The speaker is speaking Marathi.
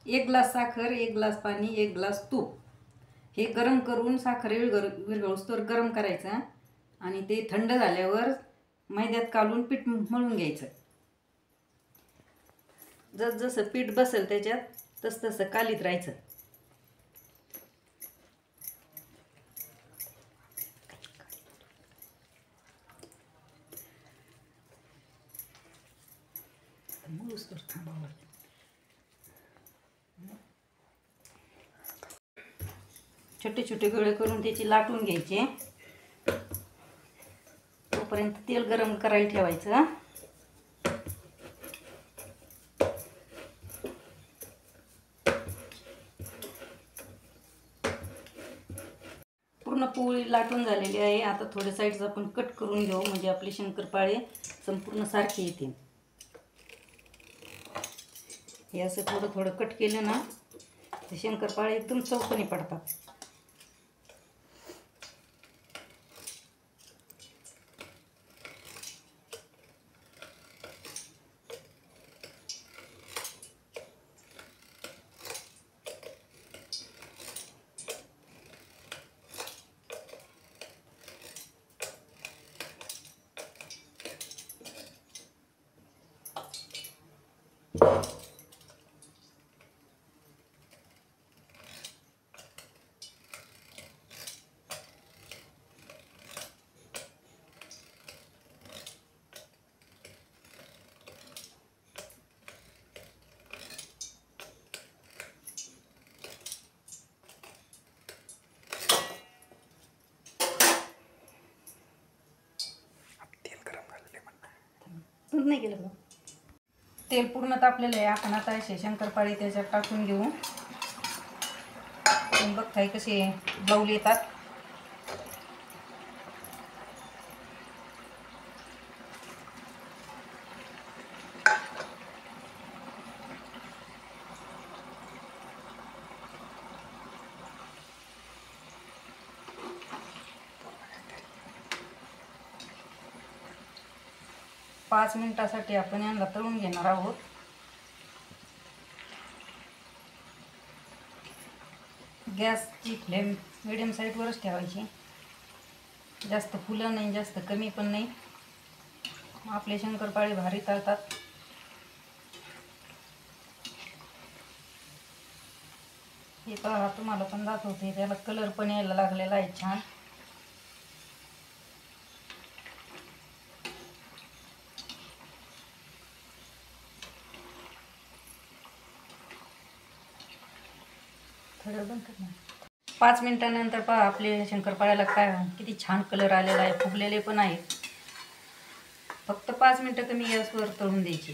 1 ग्लास साखर, 1 ग्लास पाणी, 1 ग्लास तूप हे गरम करून साखर विरघळूस्तोवर गरम करायचं आणि ते थंड झाल्यावर मैद्यात कालून पीठ मळून घ्यायचं. जसं पीठ बसेल त्याच्यात तसं कालीत राहायचं. छोटे छोटे गोळे करून त्याची लाटून घ्यायचे. तोपर्यंत तेल गरम करायला ठेवायचं. पूर्ण पोळी लाटून झालेली आहे. आता थोडे साईड्स आपण कट करून घेऊ म्हणजे आपले शंकरपाळे संपूर्ण सारखे येतील. हे असं थोडं थोडं कट केलं ना ते शंकरपाळे एकदम चौकोनी पडतात. नाही गेलं का? तेल पूर्ण तापलेलं आहे. आपण आता असे शंकरपाळे त्याच्यात टाकून घेऊ. तुम्ही बघताय कसे बाऊल येतात. पाच मिनिटासाठी आपण यांना तळून घेणार आहोत. गॅसची फ्लेम मिडियम साईडवरच ठेवायची. जास्त फुलं नाही, जास्त कमी पण नाही. आपले शंकरपाळे भारी तळतात. हे पहा, तुम्हाला पण दाखवते. त्याला कलर पण यायला लागलेला आहे छान. थोडं बंद कर ना. 5 मिनिटानंतर पहा आपले शंकरपाळ्याला काय किती छान कलर आलेला आहे. फुगलेले पण आहेत. फक्त 5 मिनिटं कमी गॅसवर तळून द्यायची.